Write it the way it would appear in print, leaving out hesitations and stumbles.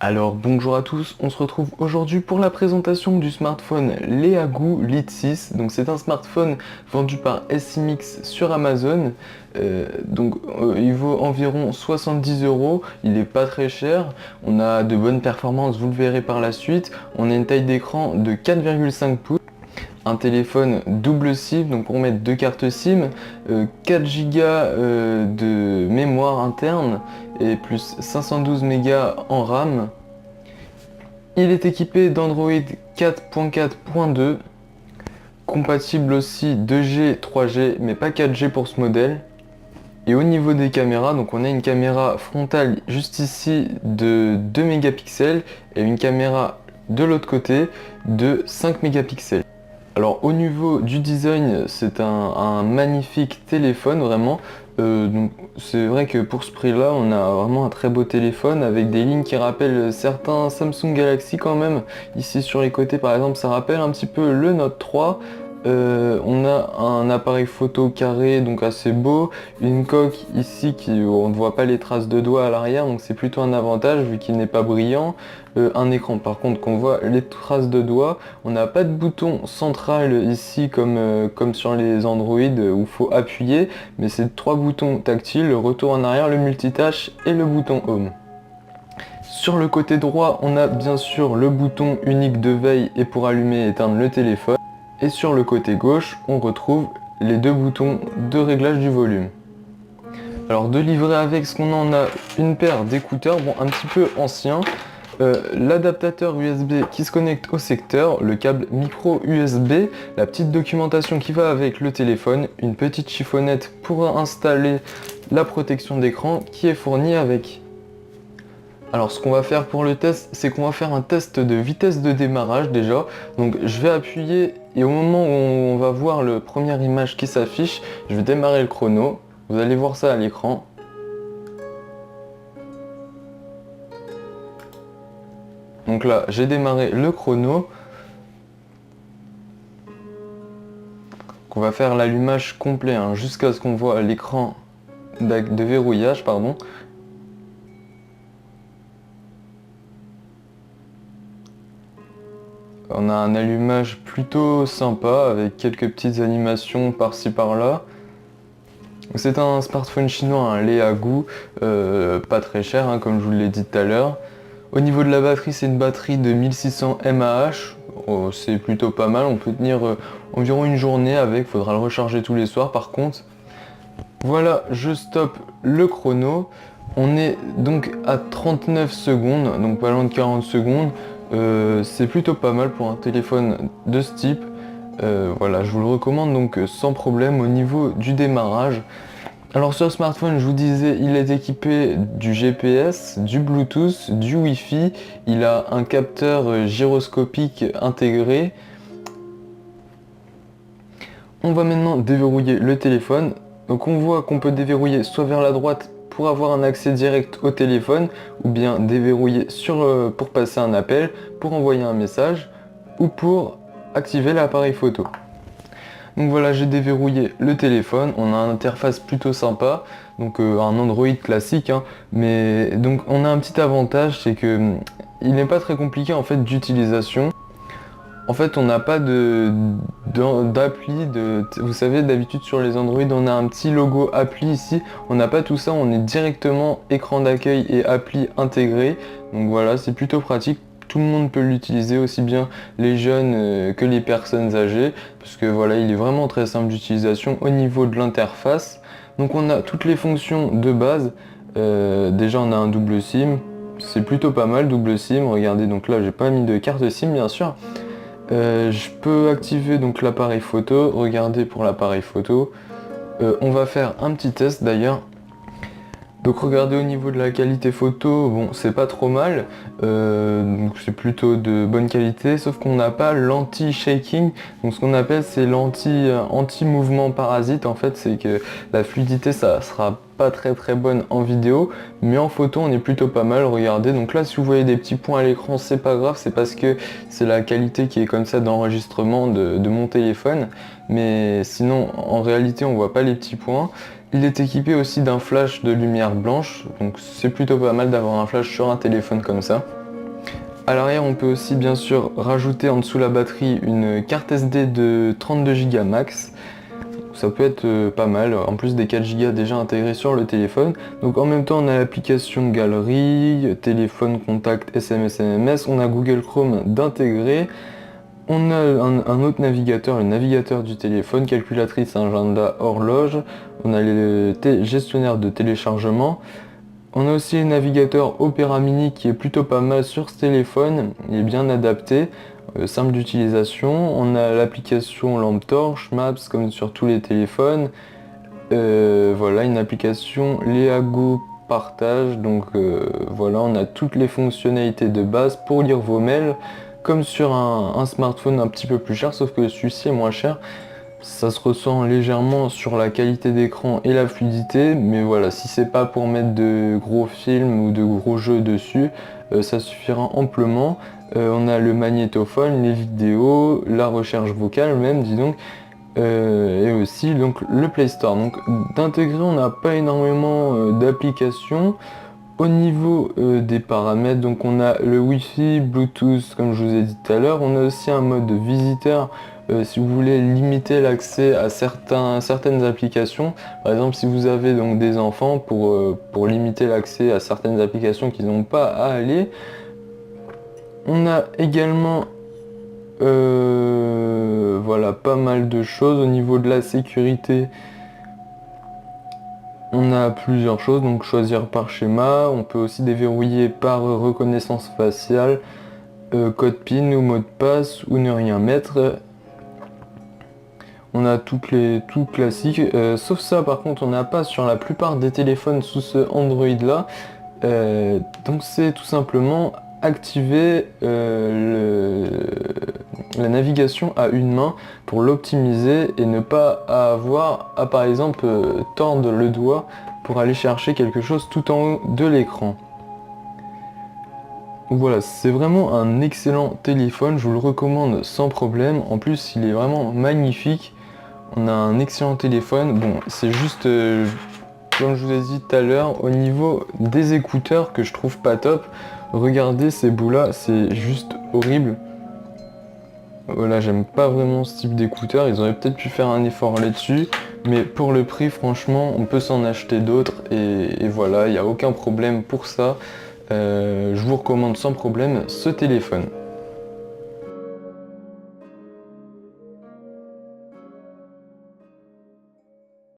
Alors bonjour à tous, on se retrouve aujourd'hui pour la présentation du smartphone Leagu Lite 6. Donc c'est un smartphone vendu par SIMX sur Amazon. Il vaut environ 70 euros, il n'est pas très cher. On a de bonnes performances, vous le verrez par la suite. On a une taille d'écran de 4,5 pouces. Un téléphone double SIM, donc pour mettre deux cartes SIM, 4 Go de mémoire interne et plus 512 Go en RAM. Il est équipé d'Android 4.4.2, compatible aussi 2G, 3G, mais pas 4G pour ce modèle. Et au niveau des caméras, donc on a une caméra frontale juste ici de 2 mégapixels et une caméra de l'autre côté de 5 mégapixels. Alors au niveau du design, c'est un magnifique téléphone vraiment. Donc c'est vrai que pour ce prix-là, on a vraiment un très beau téléphone avec des lignes qui rappellent certains Samsung Galaxy quand même. Ici sur les côtés par exemple, ça rappelle un petit peu le Note 3. On a un appareil photo carré, donc assez beau, une coque ici où on ne voit pas les traces de doigts à l'arrière, donc c'est plutôt un avantage vu qu'il n'est pas brillant. Un écran par contre qu'on voit les traces de doigts. On n'a pas de bouton central ici comme sur les Android où il faut appuyer, mais c'est trois boutons tactiles, le retour en arrière, le multitâche et le bouton Home. Sur le côté droit, on a bien sûr le bouton unique de veille et pour allumer et éteindre le téléphone. Et sur le côté gauche, on retrouve les deux boutons de réglage du volume. Alors de livrer avec ce qu'on en a une paire d'écouteurs, bon un petit peu anciens, l'adaptateur USB qui se connecte au secteur, le câble micro USB, la petite documentation qui va avec le téléphone, une petite chiffonnette pour installer la protection d'écran qui est fournie avec. Alors ce qu'on va faire pour le test, c'est qu'on va faire un test de vitesse de démarrage déjà. Donc je vais appuyer et au moment où on va voir la première image qui s'affiche, je vais démarrer le chrono. Vous allez voir ça à l'écran. Donc là, j'ai démarré le chrono. On va faire l'allumage complet jusqu'à ce qu'on voit l'écran de verrouillage, pardon. On a un allumage plutôt sympa avec quelques petites animations par-ci par-là. C'est un smartphone chinois, un Leagu, pas très cher comme je vous l'ai dit tout à l'heure. Au niveau de la batterie, c'est une batterie de 1600 mAh. Oh, c'est plutôt pas mal, on peut tenir environ une journée avec, faudra le recharger tous les soirs par contre. Voilà, je stoppe le chrono. On est donc à 39 secondes, donc pas loin de 40 secondes. C'est plutôt pas mal pour un téléphone de ce type. Voilà, je vous le recommande donc sans problème au niveau du démarrage. Alors sur le smartphone, je vous disais, il est équipé du GPS, du Bluetooth, du Wi-Fi. Il a un capteur gyroscopique intégré. On va maintenant déverrouiller le téléphone. Donc on voit qu'on peut déverrouiller soit vers la droite pour avoir un accès direct au téléphone, ou bien déverrouiller pour passer un appel, pour envoyer un message, ou pour activer l'appareil photo. Donc voilà, j'ai déverrouillé le téléphone, on a une interface plutôt sympa, donc un Android classique, mais donc on a un petit avantage, c'est que il n'est pas très compliqué en fait d'utilisation. En fait, on n'a pas d'appli, vous savez, d'habitude sur les Android, on a un petit logo appli ici, on n'a pas tout ça, on est directement écran d'accueil et appli intégré, donc voilà, c'est plutôt pratique. Tout le monde peut l'utiliser, aussi bien les jeunes que les personnes âgées, parce que voilà, il est vraiment très simple d'utilisation au niveau de l'interface. Donc on a toutes les fonctions de base. Déjà on a un double SIM, c'est plutôt pas mal double SIM. Regardez, donc là j'ai pas mis de carte SIM bien sûr. Je peux activer donc l'appareil photo, regardez pour l'appareil photo. On va faire un petit test d'ailleurs. Donc regardez au niveau de la qualité photo, bon c'est pas trop mal, donc c'est plutôt de bonne qualité, sauf qu'on n'a pas l'anti-shaking, donc ce qu'on appelle c'est l'anti-mouvement parasite, en fait c'est que la fluidité ça sera pas très bonne en vidéo, mais en photo on est plutôt pas mal, regardez, donc là si vous voyez des petits points à l'écran c'est pas grave, c'est parce que c'est la qualité qui est comme ça d'enregistrement de mon téléphone, mais sinon en réalité on voit pas les petits points. Il est équipé aussi d'un flash de lumière blanche, donc c'est plutôt pas mal d'avoir un flash sur un téléphone comme ça. À l'arrière, on peut aussi bien sûr rajouter en dessous la batterie une carte SD de 32 Go max. Ça peut être pas mal, en plus des 4 Go déjà intégrés sur le téléphone. Donc en même temps, on a l'application Galerie, téléphone, contact, SMS, MMS. On a Google Chrome d'intégrer. On a un autre navigateur, le navigateur du téléphone, calculatrice, agenda, horloge. On a le gestionnaire de téléchargement. On a aussi le navigateur Opera Mini qui est plutôt pas mal sur ce téléphone, il est bien adapté, simple d'utilisation. On a l'application lampe torche, Maps comme sur tous les téléphones. Voilà, une application Leago Partage, donc voilà, on a toutes les fonctionnalités de base pour lire vos mails, comme sur un smartphone un petit peu plus cher, sauf que celui-ci est moins cher. Ça se ressent légèrement sur la qualité d'écran et la fluidité, mais voilà, si c'est pas pour mettre de gros films ou de gros jeux dessus, ça suffira amplement. On a le magnétophone, les vidéos, la recherche vocale même, dis donc, et aussi donc le Play Store. Donc d'intégrer, on n'a pas énormément d'applications. Au niveau des paramètres, donc on a le Wi-Fi, Bluetooth, comme je vous ai dit tout à l'heure. On a aussi un mode visiteur si vous voulez limiter l'accès à certaines applications. Par exemple, si vous avez donc des enfants, pour limiter l'accès à certaines applications qu'ils n'ont pas à aller. On a également voilà, pas mal de choses au niveau de la sécurité. On a plusieurs choses, donc choisir par schéma, on peut aussi déverrouiller par reconnaissance faciale, code PIN ou mot de passe ou ne rien mettre. On a tout classique, sauf ça par contre on n'a pas sur la plupart des téléphones sous ce Android là. Donc c'est tout simplement activer la navigation à une main pour l'optimiser et ne pas avoir à par exemple tordre le doigt pour aller chercher quelque chose tout en haut de l'écran. Voilà, c'est vraiment un excellent téléphone, je vous le recommande sans problème. En plus il est vraiment magnifique. On a un excellent téléphone. Bon, c'est juste comme je vous ai dit tout à l'heure, au niveau des écouteurs que je trouve pas top. Regardez ces bouts là, c'est juste horrible. Voilà, j'aime pas vraiment ce type d'écouteurs, ils auraient peut-être pu faire un effort là-dessus, mais pour le prix, franchement, on peut s'en acheter d'autres, et voilà, il n'y a aucun problème pour ça. Je vous recommande sans problème ce téléphone.